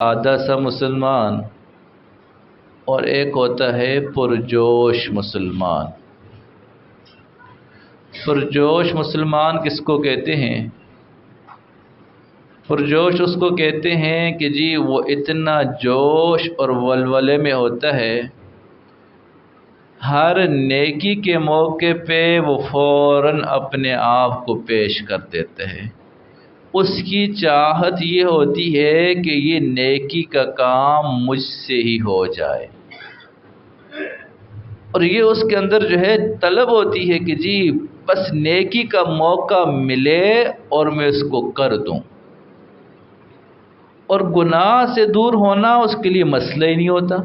آدھا سا مسلمان اور ایک ہوتا ہے پرجوش مسلمان۔ پرجوش مسلمان کس کو کہتے ہیں؟ پرجوش اس کو کہتے ہیں کہ جی وہ اتنا جوش اور ولولے میں ہوتا ہے، ہر نیکی کے موقع پہ وہ فوراً اپنے آپ کو پیش کر دیتا ہے۔ اس کی چاہت یہ ہوتی ہے کہ یہ نیکی کا کام مجھ سے ہی ہو جائے، اور یہ اس کے اندر جو ہے طلب ہوتی ہے کہ جی بس نیکی کا موقع ملے اور میں اس کو کر دوں، اور گناہ سے دور ہونا اس کے لیے مسئلہ ہی نہیں ہوتا۔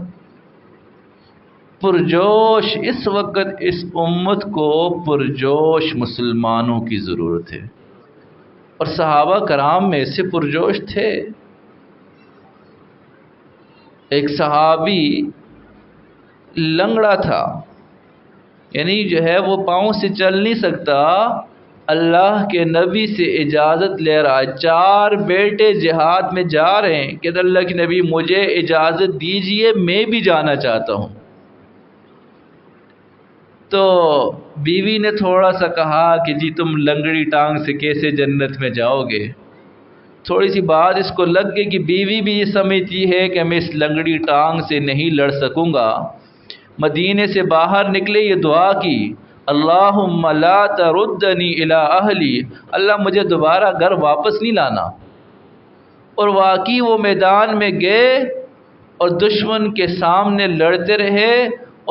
پرجوش اس وقت اس امت کو پرجوش مسلمانوں کی ضرورت ہے، اور صحابہ کرام میں سے پرجوش تھے۔ ایک صحابی لنگڑا تھا، یعنی جو ہے وہ پاؤں سے چل نہیں سکتا، اللہ کے نبی سے اجازت لے رہا ہے، 4 بیٹے جہاد میں جا رہے ہیں کہ اللہ کے نبی مجھے اجازت دیجئے، میں بھی جانا چاہتا ہوں۔ تو بیوی نے تھوڑا سا کہا کہ جی تم لنگڑی ٹانگ سے کیسے جنت میں جاؤ گے؟ تھوڑی سی بات اس کو لگ گئی کہ بیوی بھی یہ سمجھتی ہے کہ میں اس لنگڑی ٹانگ سے نہیں لڑ سکوں گا۔ مدینے سے باہر نکلے، یہ دعا کی، اللہم لا تردنی الی اہلی، اللہ مجھے دوبارہ گھر واپس نہیں لانا۔ اور واقعی وہ میدان میں گئے اور دشمن کے سامنے لڑتے رہے،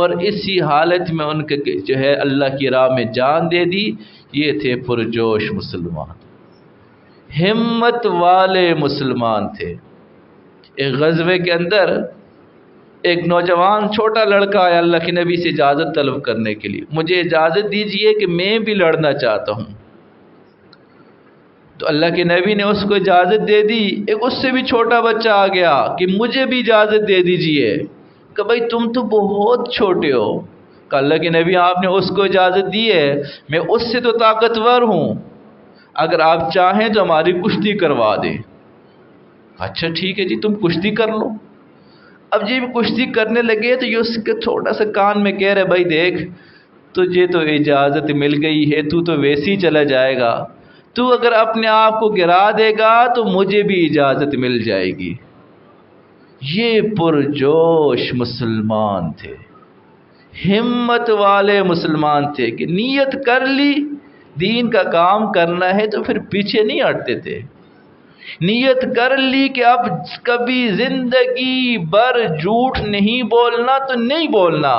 اور اسی حالت میں ان کے جو ہے اللہ کی راہ میں جان دے دی۔ یہ تھے پرجوش مسلمان، ہمت والے مسلمان تھے۔ ایک غزوے کے اندر ایک نوجوان چھوٹا لڑکا آیا اللہ کے نبی سے اجازت طلب کرنے کے لیے، مجھے اجازت دیجئے کہ میں بھی لڑنا چاہتا ہوں۔ تو اللہ کے نبی نے اس کو اجازت دے دی۔ ایک اس سے بھی چھوٹا بچہ آ گیا کہ مجھے بھی اجازت دے دیجئے، کہ بھائی تم تو بہت چھوٹے ہو۔ کہ اللہ کے نبی آپ نے اس کو اجازت دی ہے، میں اس سے تو طاقتور ہوں، اگر آپ چاہیں تو ہماری کشتی کروا دیں۔ اچھا ٹھیک ہے جی، تم کشتی کر لو۔ اب جب کشتی کرنے لگے تو یہ اس کے تھوڑا سا کان میں کہہ رہے، بھائی دیکھ تجھے تو اجازت مل گئی ہے، تو ویسے ہی چلا جائے گا، تو اگر اپنے آپ کو گرا دے گا تو مجھے بھی اجازت مل جائے گی۔ یہ پرجوش مسلمان تھے، ہمت والے مسلمان تھے کہ نیت کر لی دین کا کام کرنا ہے تو پھر پیچھے نہیں ہٹتے تھے۔ نیت کر لی کہ اب کبھی زندگی بھر جھوٹ نہیں بولنا تو نہیں بولنا،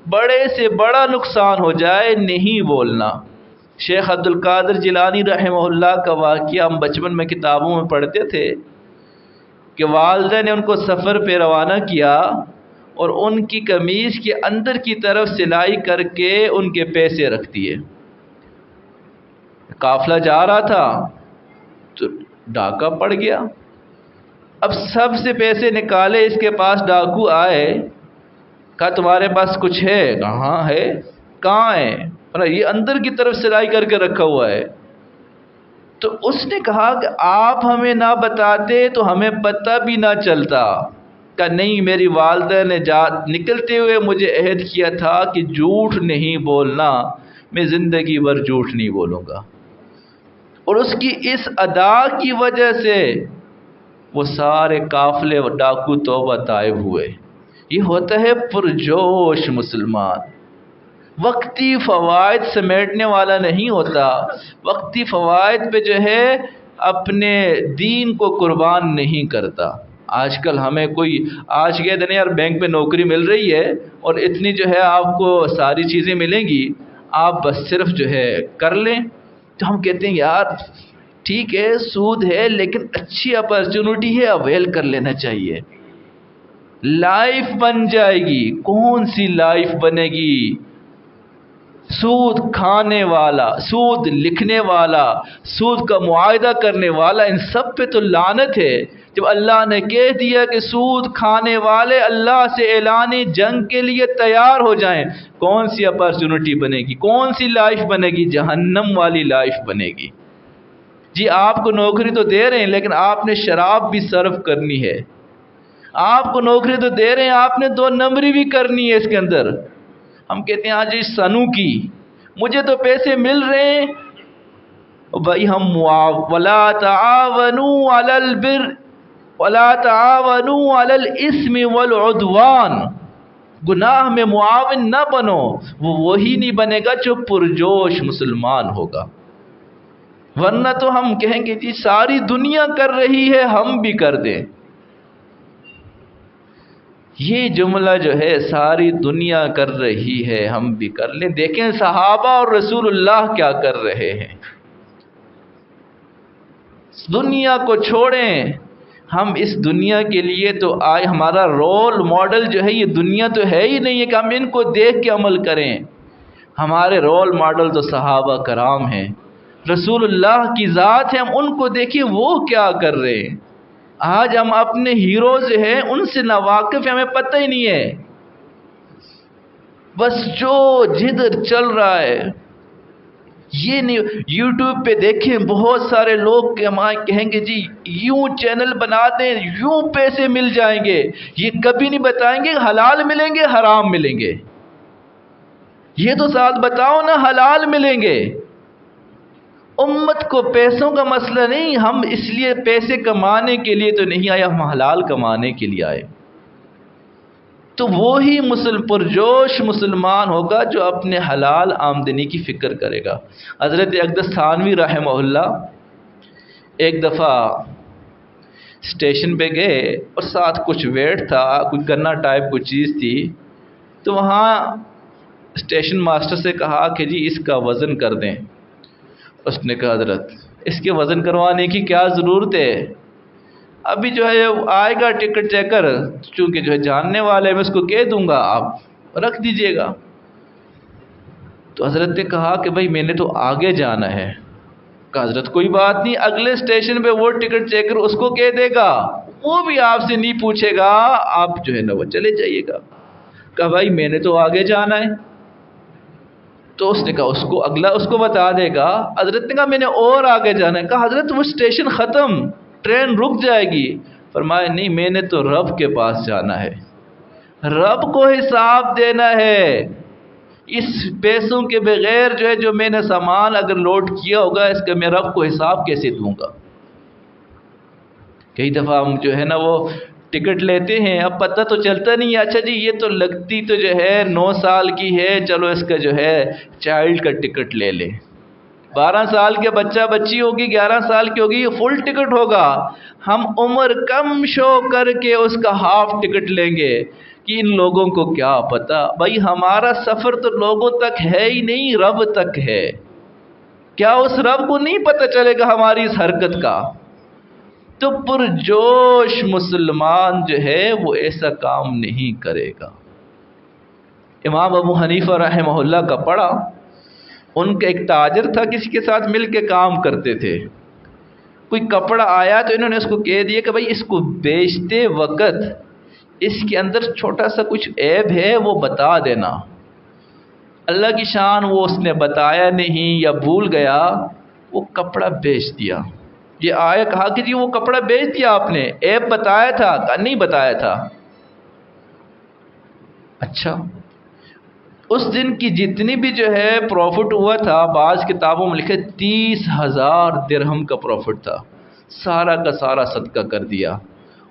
بڑے سے بڑا نقصان ہو جائے نہیں بولنا۔ شیخ عبد القادر جیلانی رحمہ اللہ کا واقعہ ہم بچپن میں کتابوں میں پڑھتے تھے کہ والدہ نے ان کو سفر پہ روانہ کیا اور ان کی قمیض کے اندر کی طرف سلائی کر کے ان کے پیسے رکھ دیے۔ قافلہ جا رہا تھا تو ڈاکہ پڑ گیا، اب سب سے پیسے نکالے، اس کے پاس ڈاکو آئے، کہا تمہارے پاس کچھ ہے؟ کہاں ہے؟ کہاں ہے؟ یہ اندر کی طرف سلائی کر کے رکھا ہوا ہے۔ تو اس نے کہا کہ آپ ہمیں نہ بتاتے تو ہمیں پتہ بھی نہ چلتا۔ کہ نہیں، میری والدہ نے نکلتے ہوئے مجھے عہد کیا تھا کہ جھوٹ نہیں بولنا، میں زندگی بھر جھوٹ نہیں بولوں گا۔ اور اس کی اس ادا کی وجہ سے وہ سارے قافلے و ڈاکو توبہ طائب ہوئے۔ یہ ہوتا ہے پرجوش مسلمان، وقتی فوائد سمیٹنے والا نہیں ہوتا، وقتی فوائد پہ جو ہے اپنے دین کو قربان نہیں کرتا۔ آج کل ہمیں کوئی آج کے دن یار بینک میں نوکری مل رہی ہے اور اتنی جو ہے آپ کو ساری چیزیں ملیں گی، آپ بس صرف جو ہے کر لیں، تو ہم کہتے ہیں یار ٹھیک ہے سود ہے لیکن اچھی اپرچونٹی ہے، اویل کر لینا چاہیے، لائف بن جائے گی۔ کون سی لائف بنے گی؟ سود کھانے والا، سود لکھنے والا، سود کا معاہدہ کرنے والا، ان سب پہ تو لعنت ہے۔ جب اللہ نے کہہ دیا کہ سود کھانے والے اللہ سے اعلان جنگ کے لیے تیار ہو جائیں، کون سی اپرچونٹی بنے گی؟ کون سی لائف بنے گی؟ جہنم والی لائف بنے گی۔ جی آپ کو نوکری تو دے رہے ہیں لیکن آپ نے شراب بھی سرو کرنی ہے، آپ کو نوکری تو دے رہے ہیں، آپ نے 2 نمبری بھی کرنی ہے اس کے اندر۔ ہم کہتے ہیں آج اس سنو کی، مجھے تو پیسے مل رہے ہیں بھائی، ہم ولا تعاونوا علی البر ولا تعاونوا علی الاثم والعدوان، گناہ میں معاون نہ بنو۔ وہ وہی نہیں بنے گا جو پرجوش مسلمان ہوگا، ورنہ تو ہم کہیں گے جی ساری دنیا کر رہی ہے ہم بھی کر دیں۔ یہ جملہ جو ہے ساری دنیا کر رہی ہے ہم بھی کر لیں، دیکھیں صحابہ اور رسول اللہ کیا کر رہے ہیں۔ دنیا کو چھوڑیں، ہم اس دنیا کے لیے تو آئے، ہمارا رول ماڈل جو ہے یہ دنیا تو ہے ہی نہیں ہے کہ ہم ان کو دیکھ کے عمل کریں۔ ہمارے رول ماڈل تو صحابہ کرام ہیں، رسول اللہ کی ذات ہے، ہم ان کو دیکھیں وہ کیا کر رہے ہیں۔ آج ہم اپنے ہیروز جو ہیں ان سے ناواقف ہیں، ہمیں پتہ ہی نہیں ہے، بس جو جدھر چل رہا ہے یہ نہیں۔ یوٹیوب پہ دیکھیں بہت سارے لوگ کہیں گے جی یوں چینل بنا دیں یوں پیسے مل جائیں گے، یہ کبھی نہیں بتائیں گے حلال ملیں گے حرام ملیں گے، یہ تو ساتھ بتاؤ نا حلال ملیں گے۔ امت کو پیسوں کا مسئلہ نہیں، ہم اس لیے پیسے کمانے کے لیے تو نہیں آئے، ہم حلال کمانے کے لیے آئے۔ تو وہی پرجوش مسلمان ہوگا جو اپنے حلال آمدنی کی فکر کرے گا۔ حضرت اقدس تھانوی رحمہ اللہ ایک دفعہ اسٹیشن پہ گئے اور ساتھ کچھ ویٹ تھا، کچھ گنا ٹائپ کچھ چیز تھی، تو وہاں اسٹیشن ماسٹر سے کہا کہ جی اس کا وزن کر دیں۔ اس نے کہا حضرت اس کے وزن کروانے کی کیا ضرورت ہے، ابھی جو ہے آئے گا ٹکٹ چیکر، چونکہ جو ہے جاننے والے میں اس کو کہہ دوں گا آپ رکھ دیجئے گا۔ تو حضرت نے کہا کہ بھائی میں نے تو آگے جانا ہے۔ کہا حضرت کوئی بات نہیں، اگلے اسٹیشن پہ وہ ٹکٹ چیکر اس کو کہہ دے گا، وہ بھی آپ سے نہیں پوچھے گا، آپ جو ہے نا وہ چلے جائیے گا۔ کہا بھائی میں نے تو آگے جانا ہے۔ تو اس نے کہا اس کو بتا دے گا۔ حضرت نے کہا میں نے اور آگے جانا ہے۔ کہا حضرت وہ اسٹیشن ختم، ٹرین رک جائے گی۔ فرمایا نہیں میں نے تو رب کے پاس جانا ہے، رب کو حساب دینا ہے۔ اس پیسوں کے بغیر جو ہے جو میں نے سامان اگر لوڈ کیا ہوگا اس کا میں رب کو حساب کیسے دوں گا۔ کئی دفعہ ہم جو ہے نا وہ ٹکٹ لیتے ہیں، اب پتہ تو چلتا نہیں ہے، اچھا جی یہ تو لگتی تو جو ہے 9 سال کی ہے، چلو اس کا جو ہے چائلڈ کا ٹکٹ لے لیں۔ 12 سال کے بچہ بچی ہوگی، 11 سال کی ہوگی، یہ فل ٹکٹ ہوگا۔ ہم عمر کم شو کر کے اس کا ہاف ٹکٹ لیں گے کہ ان لوگوں کو کیا پتا۔ بھائی ہمارا سفر تو لوگوں تک ہے ہی نہیں، رب تک ہے۔ کیا اس رب کو نہیں پتہ چلے گا ہماری اس حرکت کا؟ تو پرجوش مسلمان جو ہے وہ ایسا کام نہیں کرے گا۔ امام ابو حنیفہ رحمہ اللہ کا پڑھا، ان کا ایک تاجر تھا، کسی کے ساتھ مل کے کام کرتے تھے۔ کوئی کپڑا آیا تو انہوں نے اس کو کہہ دیا کہ بھائی اس کو بیچتے وقت اس کے اندر چھوٹا سا کچھ عیب ہے وہ بتا دینا۔ اللہ کی شان وہ اس نے بتایا نہیں یا بھول گیا، وہ کپڑا بیچ دیا۔ یہ آیا کہا کہ جی وہ کپڑا بیچ دیا آپ نے، عیب بتایا تھا؟ کہا نہیں بتایا تھا۔ اچھا اس دن کی جتنی بھی جو ہے پروفٹ ہوا تھا، بعض کتابوں میں لکھے 30,000 درہم کا پروفٹ تھا، سارا کا سارا صدقہ کر دیا۔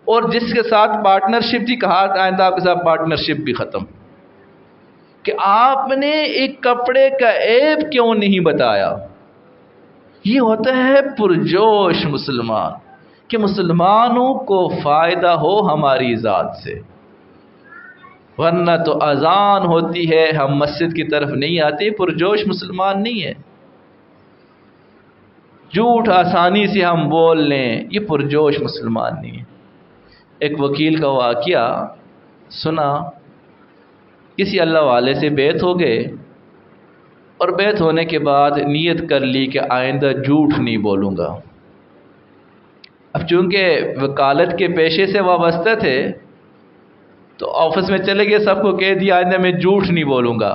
اور جس کے ساتھ پارٹنرشپ تھی کہا آئندہ آپ کے ساتھ پارٹنرشپ بھی ختم، کہ آپ نے ایک کپڑے کا عیب کیوں نہیں بتایا۔ یہ ہوتا ہے پرجوش مسلمان، کہ مسلمانوں کو فائدہ ہو ہماری ذات سے، ورنہ تو اذان ہوتی ہے ہم مسجد کی طرف نہیں آتے، پرجوش مسلمان نہیں ہے۔ جھوٹ آسانی سے ہم بول لیں، یہ پرجوش مسلمان نہیں ہے۔ ایک وکیل کا واقعہ سنا، کسی اللہ والے سے بیعت ہو گئے، اور بیعت ہونے کے بعد نیت کر لی کہ آئندہ جھوٹ نہیں بولوں گا۔ اب چونکہ وکالت کے پیشے سے وابستہ تھے تو آفس میں چلے گئے، سب کو کہہ دیا آئندہ میں جھوٹ نہیں بولوں گا۔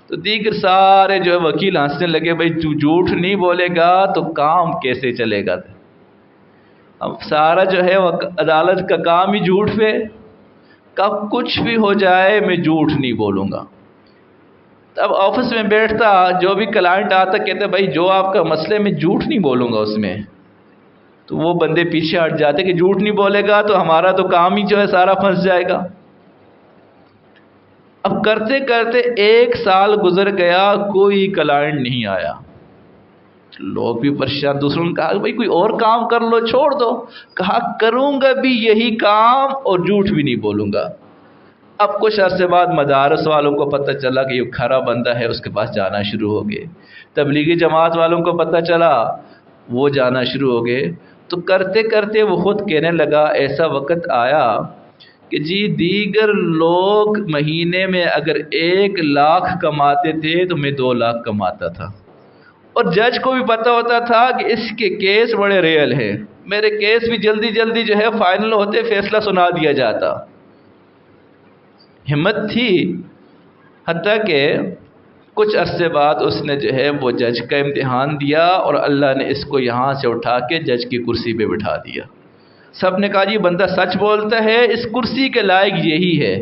تو دیگر سارے جو ہے وکیل ہنسنے لگے، بھائی تو جھوٹ نہیں بولے گا تو کام کیسے چلے گا؟ اب سارا جو ہے عدالت کا کام ہی جھوٹ پہ، کہ کچھ بھی ہو جائے میں جھوٹ نہیں بولوں گا۔ اب آفس میں بیٹھتا، جو بھی کلائنٹ آتا کہتے بھائی جو آپ کا مسئلے میں جھوٹ نہیں بولوں گا اس میں، تو وہ بندے پیچھے ہٹ جاتے کہ جھوٹ نہیں بولے گا تو ہمارا تو کام ہی جو ہے سارا پھنس جائے گا۔ اب کرتے کرتے 1 سال گزر گیا، کوئی کلائنٹ نہیں آیا، لوگ بھی پریشان، دوسروں نے کہا بھائی کوئی اور کام کر لو، چھوڑ دو۔ کہا کروں گا بھی یہی کام اور جھوٹ بھی نہیں بولوں گا۔ اب کچھ عرصے بعد مدارس والوں کو پتہ چلا کہ یہ کھرا بندہ ہے، اس کے پاس جانا شروع ہو گئے۔ تبلیغی جماعت والوں کو پتہ چلا، وہ جانا شروع ہو گئے۔ تو کرتے کرتے وہ خود کہنے لگا ایسا وقت آیا کہ جی دیگر لوگ مہینے میں اگر 1 لاکھ کماتے تھے تو میں 2 لاکھ کماتا تھا، اور جج کو بھی پتہ ہوتا تھا کہ اس کے کیس بڑے ریئل ہیں، میرے کیس بھی جلدی جلدی جو ہے فائنل ہوتے، فیصلہ سنا دیا جاتا۔ ہمت تھی، حتیٰ کہ کچھ عرصے بعد اس نے جو ہے وہ جج کا امتحان دیا اور اللہ نے اس کو یہاں سے اٹھا کے جج کی کرسی پہ بٹھا دیا۔ سب نے کہا جی بندہ سچ بولتا ہے، اس کرسی کے لائق یہی ہے۔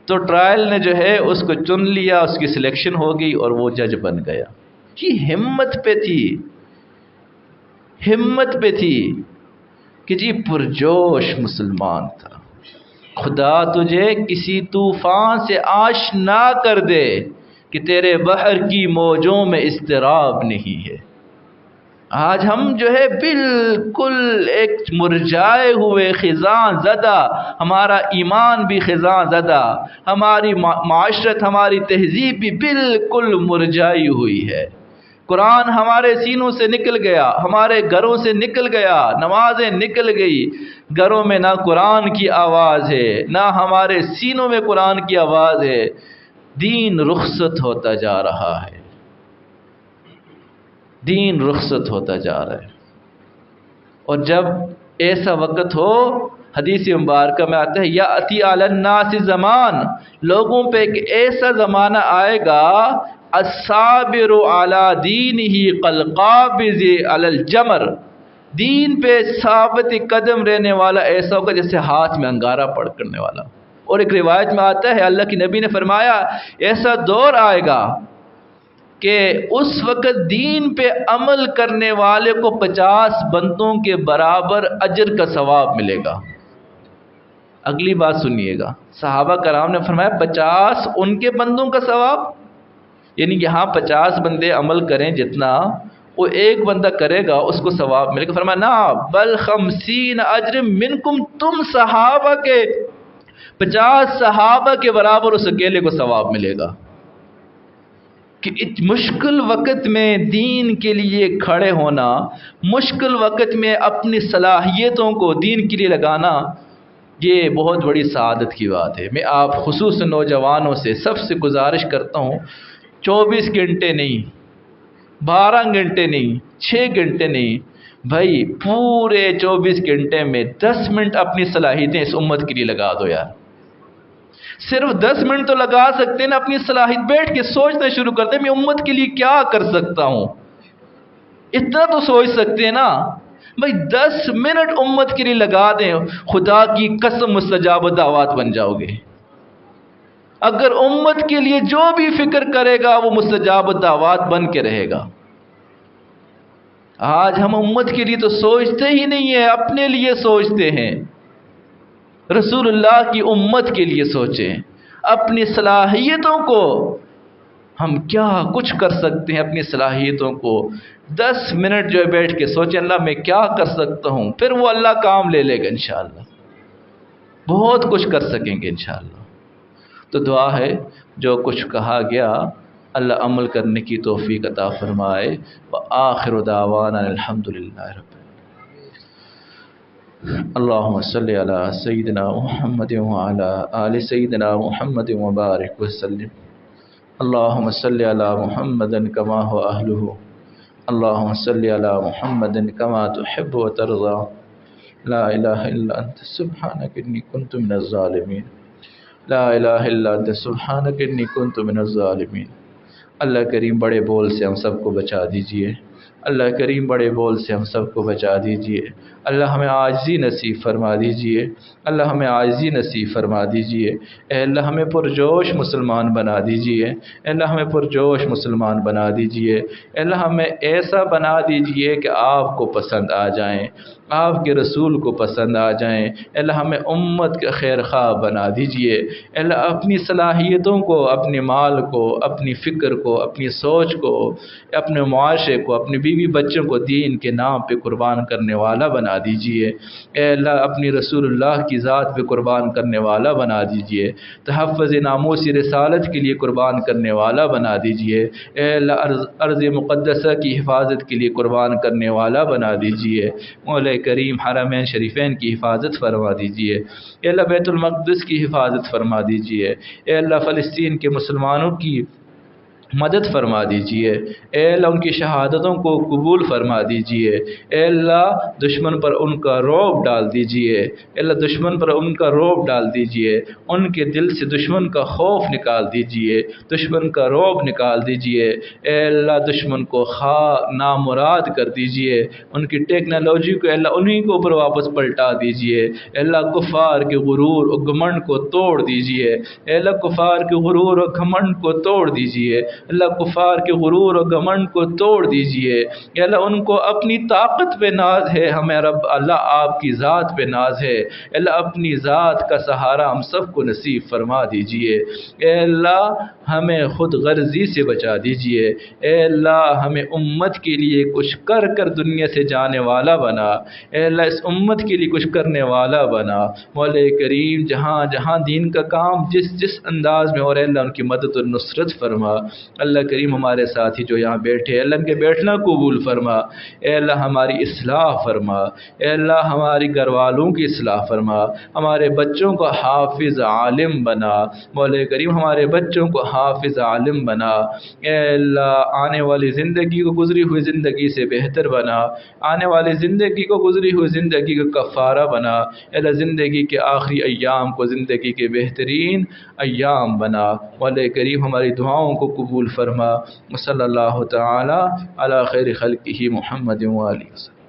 تو ٹرائل نے جو ہے اس کو چن لیا، اس کی سلیکشن ہو گئی اور وہ جج بن گیا۔ یہ ہمت پہ تھی، ہمت پہ تھی کہ جی پرجوش مسلمان تھا۔ خدا تجھے کسی طوفان سے آشنا کر دے کہ تیرے بحر کی موجوں میں اضطراب نہیں ہے۔ آج ہم جو ہے بالکل ایک مرجھائے ہوئے خزاں زدہ، ہمارا ایمان بھی خزاں زدہ، ہماری معاشرت، ہماری تہذیب بھی بالکل مرجھائی ہوئی ہے۔ قرآن ہمارے سینوں سے نکل گیا، ہمارے گھروں سے نکل گیا، نمازیں نکل گئی، گھروں میں نہ قرآن کی آواز ہے، نہ ہمارے سینوں میں قرآن کی آواز ہے۔ دین رخصت ہوتا جا رہا ہے، دین رخصت ہوتا جا رہا ہے۔ اور جب ایسا وقت ہو، حدیث مبارکہ میں آتا ہے یاتی علی الناس زمان، لوگوں پہ ایک ایسا زمانہ آئے گا الصابر علی دینہ کالقابض علی الجمر، دین پہ ثابت قدم رہنے والا ایسا ہوگا جیسے ہاتھ میں انگارہ پکڑنے والا۔ اور ایک روایت میں آتا ہے اللہ کے نبی نے فرمایا ایسا دور آئے گا کہ اس وقت دین پہ عمل کرنے والے کو 50 بندوں کے برابر اجر کا ثواب ملے گا۔ اگلی بات سنیے گا، صحابہ کرام نے فرمایا 50 ان کے بندوں کا ثواب، یعنی یہاں 50 بندے عمل کریں جتنا وہ ایک بندہ کرے گا اس کو ثواب ملے گا۔ فرمایا نا بل 50 اجر منکم، تم صحابہ کے 50 صحابہ کے برابر اس اکیلے کو ثواب ملے گا۔ کہ مشکل وقت میں دین کے لیے کھڑے ہونا، مشکل وقت میں اپنی صلاحیتوں کو دین کے لیے لگانا، یہ بہت بڑی سعادت کی بات ہے۔ میں آپ خصوصاً نوجوانوں سے سب سے گزارش کرتا ہوں 24 گھنٹے نہیں، 12 گھنٹے نہیں، 6 گھنٹے نہیں، بھائی پورے 24 گھنٹے میں 10 منٹ اپنی صلاحیتیں اس امت کے لیے لگا دو یار۔ صرف 10 منٹ تو لگا سکتے ہیں نا اپنی صلاحیت، بیٹھ کے سوچنا شروع کرتے ہیں میں امت کے لیے کیا کر سکتا ہوں، اتنا تو سوچ سکتے ہیں نا بھائی۔ 10 منٹ امت کے لیے لگا دیں، خدا کی قسم مستجاب دعوات بن جاؤ گے۔ اگر امت کے لیے جو بھی فکر کرے گا وہ مستجاب دعوات بن کے رہے گا۔ آج ہم امت کے لیے تو سوچتے ہی نہیں ہیں، اپنے لیے سوچتے ہیں۔ رسول اللہ کی امت کے لیے سوچیں، اپنی صلاحیتوں کو ہم کیا کچھ کر سکتے ہیں، اپنی صلاحیتوں کو 10 منٹ جو ہے بیٹھ کے سوچیں اللہ میں کیا کر سکتا ہوں، پھر وہ اللہ کام لے لے گا انشاءاللہ، بہت کچھ کر سکیں گے انشاءاللہ۔ تو دعا ہے جو کچھ کہا گیا اللہ عمل کرنے کی توفیق عطا فرمائے۔ وآخر دعوانا الحمدللہ رب اللہم صلی علی سیدنا محمد وعلی آل سیدنا محمد وبارک وسلم۔ اللہم صلی علی محمد کما هو اہلہ، اللہم صلی علی محمد کما تحب وترضى، لا الہ الا انت سبحانک انی کنت من الظالمین، لا الہ الا انت سبحانک انی کنت من الظالمین۔ اللہ کریم بڑے بول سے ہم سب کو بچا دیجئے، اللہ کریم بڑے بول سے ہم سب کو بچا دیجئے۔ اللہ ہمیں عاجزی نصیب فرما دیجئے، اللہ ہمیں عاجزی نصیب فرما دیجئے۔ اے اللہ ہمیں پرجوش مسلمان بنا دیجئے، اے اللہ ہمیں پرجوش مسلمان بنا دیجئے، اے اللہ ہمیں ایسا بنا دیجئے کہ آپ کو پسند آ جائیں، آپ کے رسول کو پسند آ جائیں۔ اے اللہ ہمیں امت کے خیر خواہ بنا دیجئے۔ اے اللہ اپنی صلاحیتوں کو، اپنے مال کو، اپنی فکر کو، اپنی سوچ کو، اپنے معاشرے کو، اپنے بیوی بچوں کو دین کے نام پہ قربان کرنے والا بنا دیجئے۔ اے اللہ اپنی رسول اللہ کی ذات پہ قربان کرنے والا بنا دیجئے، تحفظ ناموس رسالت کے لیے قربان کرنے والا بنا دیجئے۔ اے اللہ ارض مقدسہ کی حفاظت کے لیے قربان کرنے والا بنا دیجئے۔ مولا کریم حرمین شریفین کی حفاظت فرما دیجئے۔ اے اللہ بیت المقدس کی حفاظت فرما دیجئے۔ اے اللہ فلسطین کے مسلمانوں کی مدد فرما دیجئے۔ اے اللہ ان کی شہادتوں کو قبول فرما دیجئے۔ اے اللہ دشمن پر ان کا رعب ڈال دیجئے، اے اللہ دشمن پر ان کا رعب ڈال دیجئے، ان کے دل سے دشمن کا خوف نکال دیجئے، دشمن کا رعب نکال دیجئے۔ اے اللہ دشمن کو نامراد کر دیجئے، ان کی ٹیکنالوجی کو اے اللہ انہی کے اوپر واپس پلٹا دیجئے۔ اے اللہ کفار کے غرور و گھمنڈ کو توڑ دیجئے، اے اللہ کفار کے غرور و گھمنڈ کو توڑ دیجئے، اللہ کفار کے غرور و گھمنڈ کو توڑ دیجئے۔ یا اللہ ان کو اپنی طاقت پہ ناز ہے، ہمیں رب اللہ آپ کی ذات پہ ناز ہے۔ اللہ اپنی ذات کا سہارا ہم سب کو نصیب فرما دیجئے۔ اے اللہ ہمیں خود غرضی سے بچا دیجئے۔ اے اللہ ہمیں امت کے لیے کچھ کر کر دنیا سے جانے والا بنا۔ اے اللہ اس امت کے لیے کچھ کرنے والا بنا۔ مولا کریم جہاں جہاں دین کا کام جس جس انداز میں ہو رہا ہے اللہ ان کی مدد اور نصرت فرما۔ اللہ کریم ہمارے ساتھی جو یہاں بیٹھے اللہ ان کے بیٹھنا قبول فرما۔ اے اللہ ہماری اصلاح فرما، اے اللہ ہماری گھر والوں کی اصلاح فرما، ہمارے بچوں کو حافظ عالم بنا۔ مولا کریم ہمارے بچوں کو حافظ عالم بنا۔ اے اللہ آنے والی زندگی کو گزری ہوئی زندگی سے بہتر بنا، آنے والی زندگی کو گزری ہوئی زندگی کا کفارہ بنا۔ اے اللہ زندگی کے آخری ایام کو زندگی کے بہترین ایام بنا۔ مولا کریم ہماری دعاؤں کو قبول فرما۔ صلی اللہ تعالی علی خیر خلقہ محمد و آلہ وسلم۔